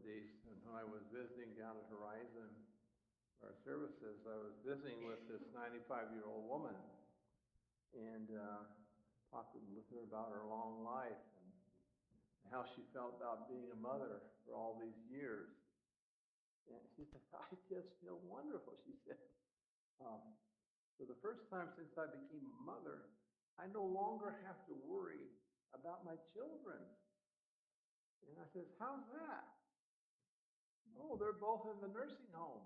days, and when I was visiting down at Horizon, our services, I was visiting with this 95-year-old woman and talking with her about her long life and how she felt about being a mother for all these years. And she said, I just feel wonderful, she said. For the first time since I became a mother, I no longer have to worry about my children. And I says, how's that? Oh, they're both in the nursing home.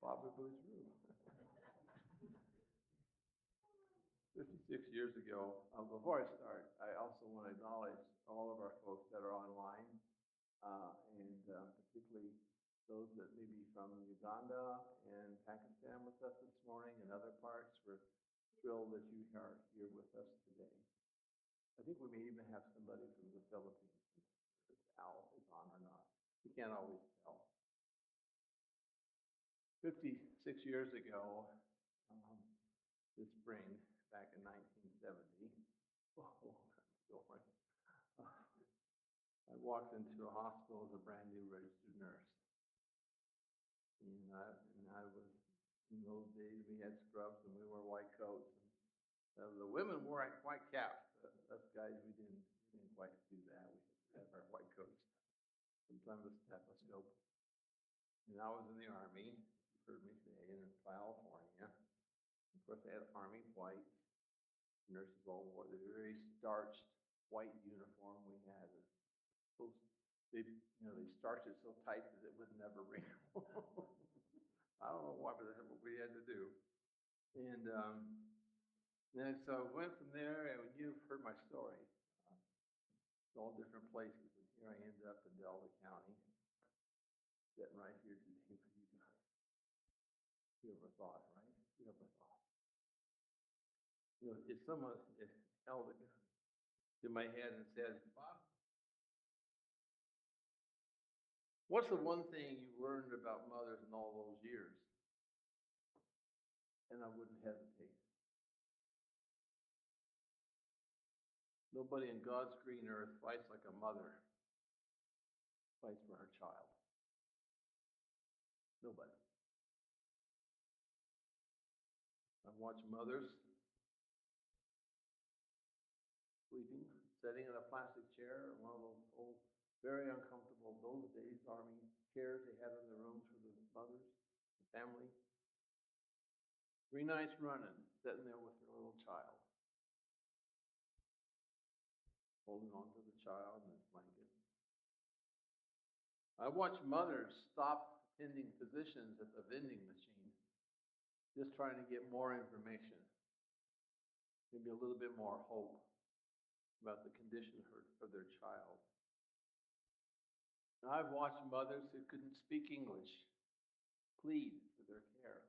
Probably true. 56 years ago, before I start, I also want to acknowledge all of our folks that are online, and particularly those that may be from Uganda and Pakistan with us this morning and other parts. We're thrilled that you are here with us today. I think we may even have somebody from the Philippines. If Al is on or not. We can't always tell. 56 years ago, this spring, back in 1970, I walked into a hospital as a brand new registered nurse. And I was, in those days, we had scrubs and we wore white coats. And the women wore white caps. Us guys, we didn't quite do that. We had our white coats, sometimes a stethoscope. And I was in the Army, you've heard me say, in California. Of course, they had Army white. Nurses all wore the very starched white uniform we had. They starched it so tight that it would never wrinkle. I don't know why, but that's what we had to do. And then so I went from there, and you've heard my story. It's all different places, and here I ended up in Delta County, sitting right here today with you guys. You ever thought, right? You ever thought? If someone held it to my head and said, Bob, what's the one thing you learned about mothers in all those years? And I wouldn't hesitate. Nobody in God's green earth fights like a mother fights for her child. Nobody. I've watched mothers sleeping, sitting in a plastic chair, one of those old, very uncomfortable, those days, Army chairs they had in the rooms for the mothers, the family. 3 nights running, sitting there with their little child, holding on to the child in his blanket. I watched mothers stop attending physicians at the vending machine, just trying to get more information, maybe a little bit more hope about the condition of their child. And I've watched mothers who couldn't speak English plead for their care.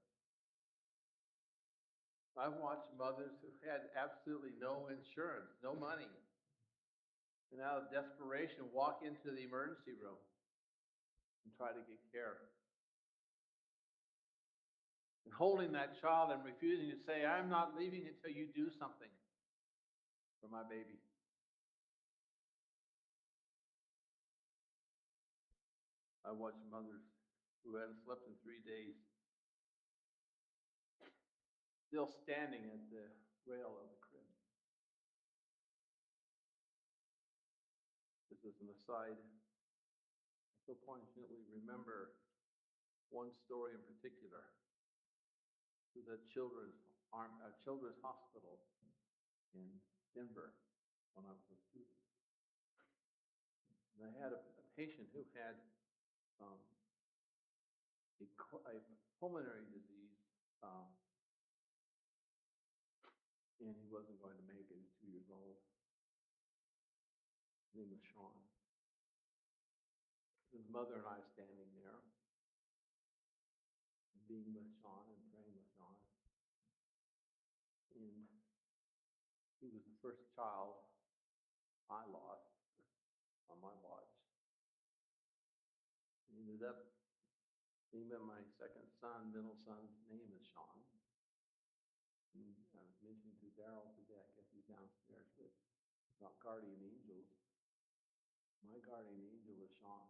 I've watched mothers who had absolutely no insurance, no money, and out of desperation walk into the emergency room and try to get care. And holding that child and refusing to say, I'm not leaving until you do something for my baby. I watched mothers who hadn't slept in 3 days still standing at the rail of the crib. This is an aside. I so poignantly remember one story in particular. It was at Children's Hospital in Denver when I was a student. And I had a patient who had a pulmonary disease, and he wasn't going to make it. He was 2 years old. His name was Sean. His mother and I standing there, being with Sean and praying with Sean. And he was the first child I lost on my watch. He ended up naming my second son, middle son's name is Sean. And I was mentioning to Daryl today, I guess he's downstairs, but Not guardian angel. My guardian angel was Sean.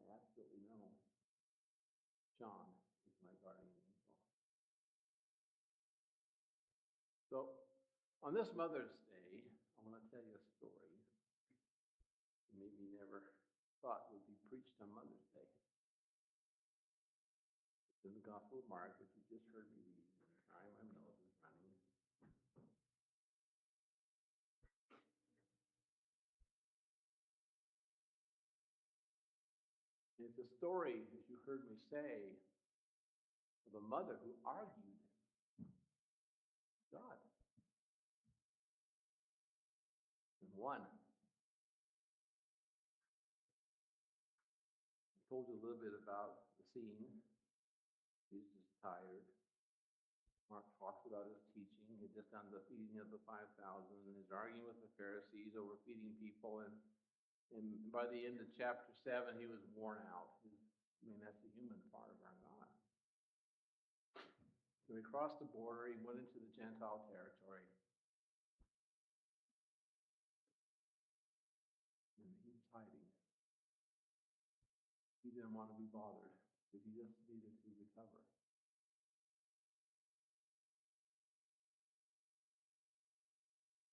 I absolutely know Sean is my guardian angel. So, on this Mother's Day, I want to tell you a story that maybe you never thought would be preached on Mother's Day. It's in the Gospel of Mark, which you just heard me read. My nose is running. It's a story, as you heard me say, of a mother who argued God and won. I told you a little bit about the scene. Jesus is tired. Mark talks about his teaching. He had just done the feeding of the 5,000, and he's arguing with the Pharisees over feeding people. And by the end of chapter 7, he was worn out. That's the human part of our God. So he crossed the border. He went into the Gentile territory. And he was hiding. He didn't want to be bothered, but he just needed to recover.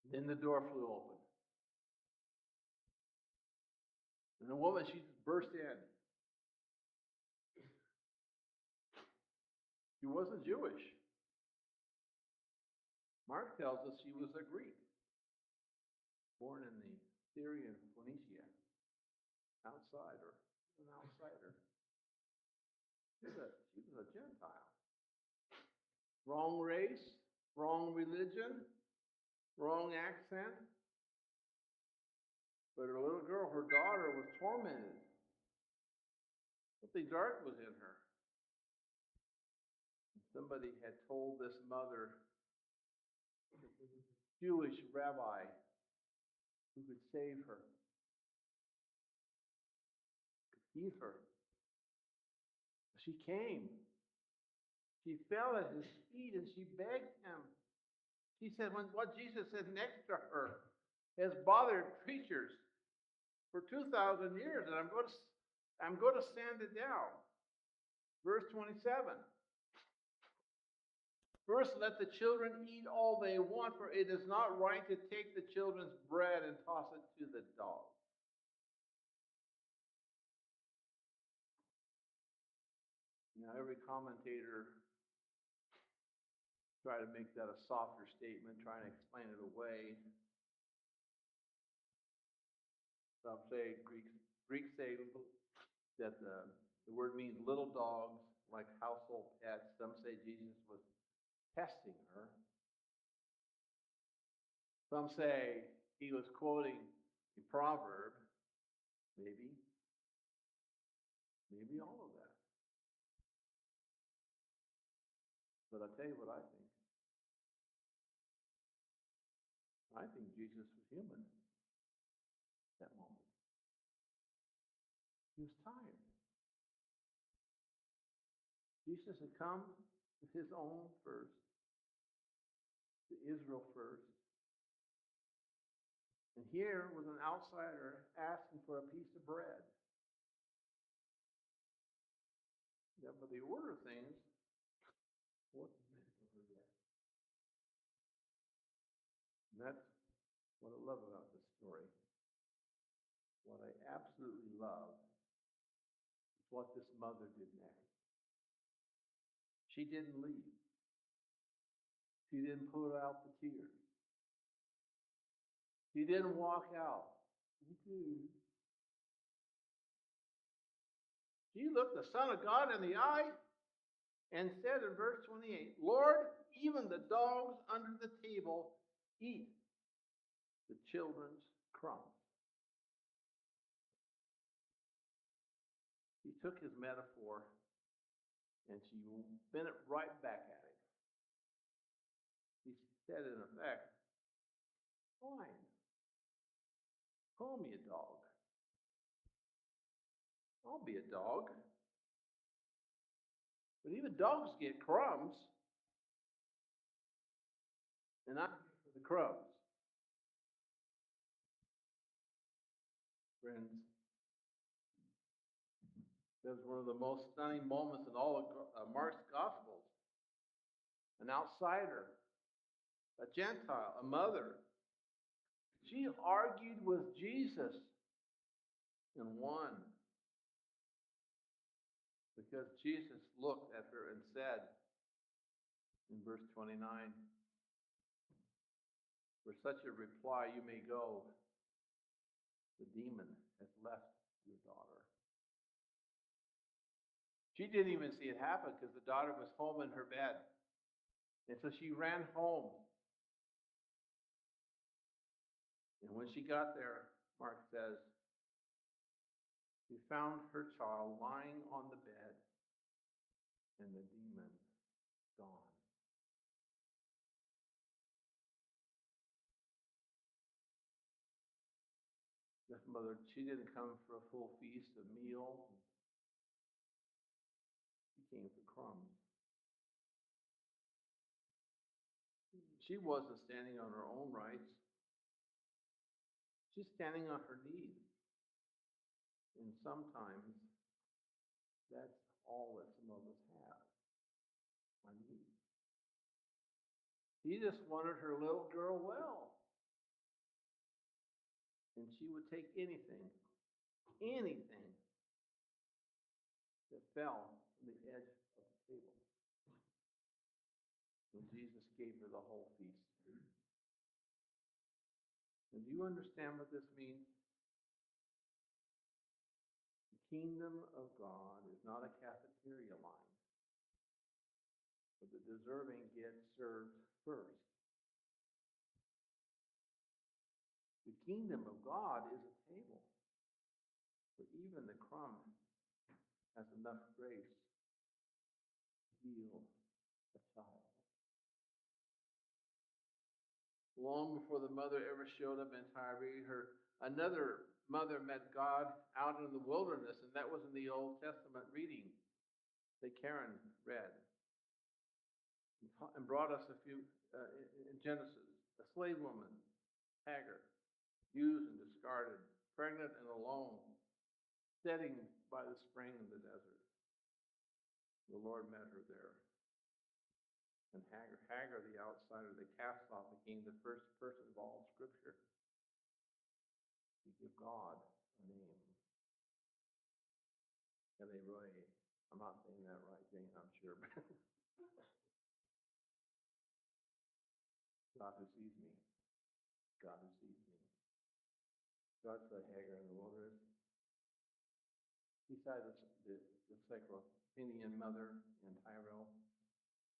Then the door flew open. And the woman, she just burst in. She wasn't Jewish. Mark tells us she was a Greek, born in the Syrian Phoenicia, an outsider. She was a Gentile. Wrong race, wrong religion, wrong accent. But her little girl, her daughter, was tormented. Something dark was in her. Somebody had told this mother, Jewish rabbi, who could save her, could heal her. She came. She fell at his feet and she begged him. She said, when what Jesus said next to her has bothered preachers for 2,000 years, and I'm going to sand it down. Verse 27. First, let the children eat all they want, for it is not right to take the children's bread and toss it to the dogs. Now, every commentator try to make that a softer statement, trying to explain it away. Some say, Greeks say that the word means little dogs, like household pets. Some say Jesus was testing her. Some say he was quoting a proverb, maybe all of that. But I'll tell you what I think. I think Jesus was human at that moment. He was tired. Jesus had come with his own first, to Israel first. And here was an outsider asking for a piece of bread. Yeah, but the order of things wasn't meant to do that. And that's what I love about this story. What I absolutely love is what this mother did next. She didn't leave. She didn't put out the tears. She didn't walk out. She looked the Son of God in the eye and said in verse 28, Lord, even the dogs under the table eat the children's crumbs. She took his metaphor and she bent it right back at him. He said, in effect, fine, call me a dog. I'll be a dog. But even dogs get crumbs. And I'm here for the crumbs. Friends, this is one of the most stunning moments in all of Mark's Gospels. An outsider, a Gentile, a mother. She argued with Jesus and won because Jesus looked at her and said in verse 29, "For such a reply you may go. The demon has left your daughter." She didn't even see it happen because the daughter was home in her bed. And so she ran home. And when she got there, Mark says, she found her child lying on the bed and the demon gone. This mother, she didn't come for a full feast, a meal. She came for crumbs. She wasn't standing on her own rights. She's standing on her knees. And sometimes that's all that some of us have, our knees. She just wanted her little girl well. And she would take anything that fell from the edge of the table. And Jesus gave her the whole feast. And do you understand what this means? The kingdom of God is not a cafeteria line, but the deserving get served first. The kingdom of God is a table where even the crumb has enough grace to heal a child. Long before the mother ever showed up in Tyre, another mother met God out in the wilderness, and that was in the Old Testament reading that Karen read and brought us a few in Genesis. A slave woman, Hagar, used and discarded, pregnant and alone, sitting by the spring in the desert. The Lord met her there. And Hagar, the outsider, the cast off, became the first person of all Scripture to give God a name. Cedaredge. I'm not saying that right, Jane, I'm sure. God who sees me. God who sees me. God said Hagar in the wilderness. Beside the Cyclopenian mother in Tyrell.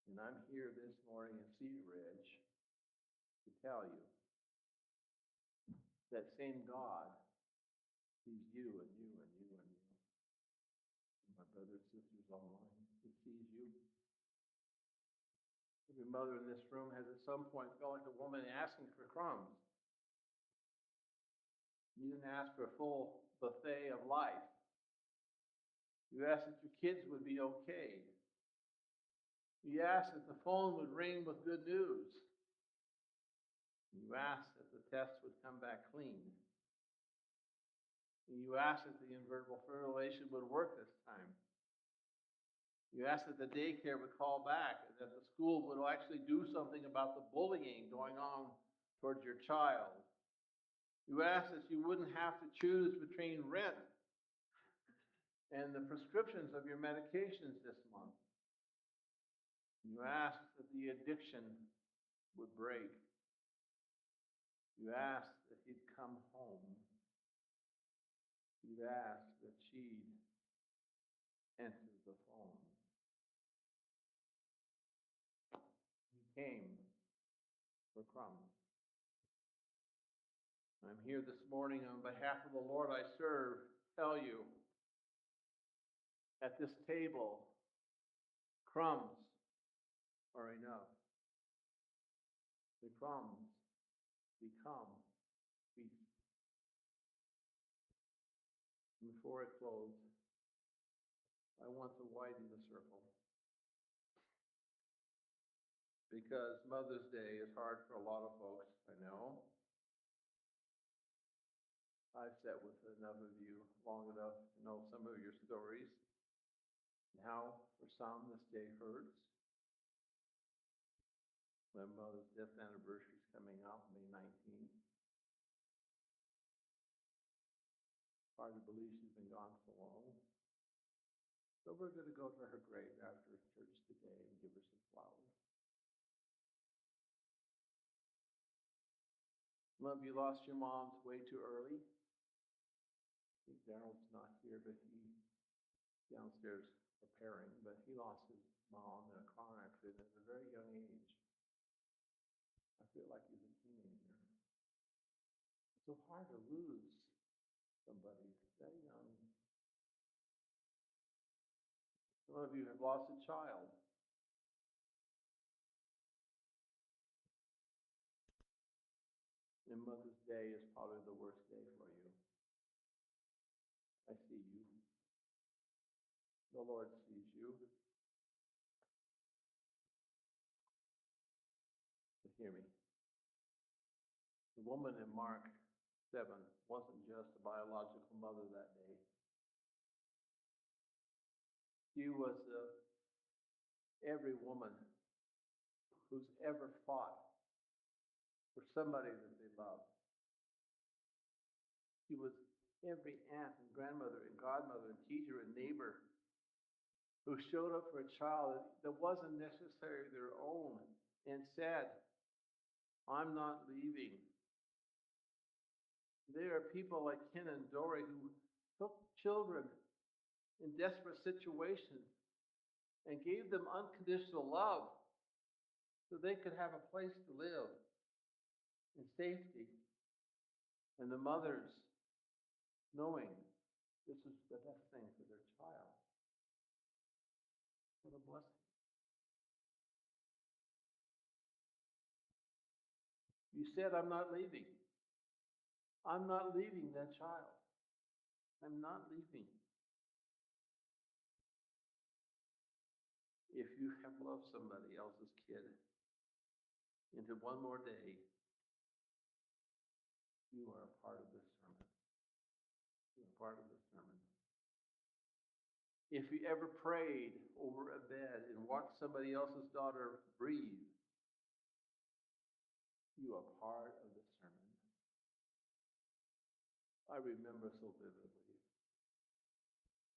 And I'm here this morning in Cedaredge to tell you that same God sees you and you and you and you. My brothers and sisters online, He sees you. Every mother in this room has at some point felt like a woman asking for crumbs. You didn't ask for a full buffet of life. You asked that your kids would be okay. You asked that the phone would ring with good news. You asked that the test would come back clean. You asked that the invertible fertilization would work this time. You asked that the daycare would call back, and that the school would actually do something about the bullying going on towards your child. You asked that you wouldn't have to choose between rent and the prescriptions of your medications this month. You asked that the addiction would break. You asked that he'd come home. You asked that she'd enter the phone. He came for crumbs. I'm here this morning on behalf of the Lord I serve to tell you, at this table, crumbs are enough. The crumbs become feast. And before I close, I want to widen the circle. Because Mother's Day is hard for a lot of folks, I know. I've sat with enough of you long enough to know some of your stories and how, for some, this day hurts. My mother's death anniversary is coming up, May 19th. Hard to believe she's been gone so long. So we're going to go to her grave after church today and give her some flowers. Some of you lost your moms way too early. I think Daryl's not here, but he's downstairs preparing. But he lost his mom in a car accident at a very young age. I feel like he's a teenager. It's so hard to lose somebody that young. Some of you have lost a child. And Mother's Day is probably the worst day for you. I see you. The Lord sees you. But hear me. The woman in Mark 7 wasn't just a biological mother that day. She was every woman who's ever fought for somebody that they love. She was every aunt and grandmother and godmother and teacher and neighbor who showed up for a child that wasn't necessarily their own and said, I'm not leaving. There are people like Ken and Dory who took children in desperate situations and gave them unconditional love so they could have a place to live in safety. And the mothers knowing this is the best thing for their child. What a blessing. You said, I'm not leaving. I'm not leaving that child. I'm not leaving. If you have loved somebody else's kid into one more day, you are a part of this sermon. You are part of this sermon. If you ever prayed over a bed and watched somebody else's daughter breathe, you are part of the sermon. I remember so vividly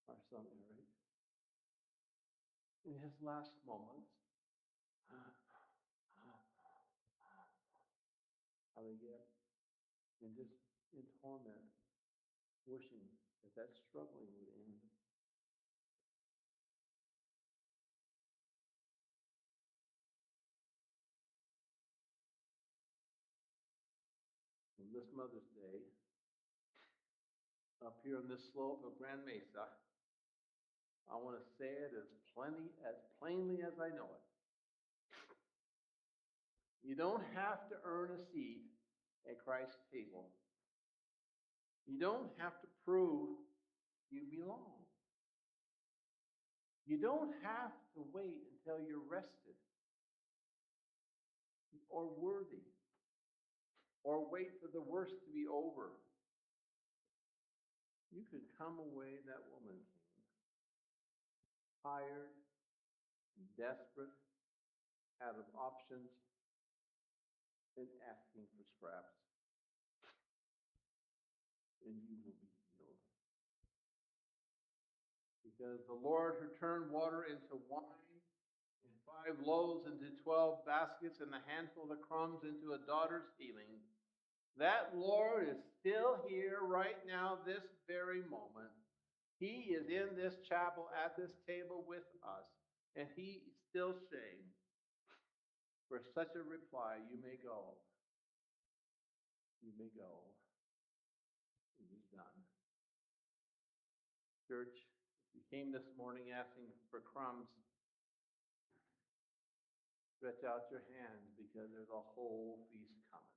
our son Eric, in his last moments, how they get and just in torment, wishing that struggling would end. On this Mother's Day, up here on this slope of Grand Mesa, I want to say it as plainly as I know it. You don't have to earn a seat at Christ's table. You don't have to prove you belong. You don't have to wait until you're rested or worthy or wait for the worst to be over. You could come away that woman came, tired, desperate, out of options, and asking for scraps. And you will be healed. Because the Lord who turned water into wine, and 5 loaves into 12 baskets, and a handful of crumbs into a daughter's healing, that Lord is still here right now, this very moment. He is in this chapel at this table with us, and he is still saying, for such a reply, you may go. You may go. It is done. Church, if you came this morning asking for crumbs, stretch out your hands because there's a whole feast coming.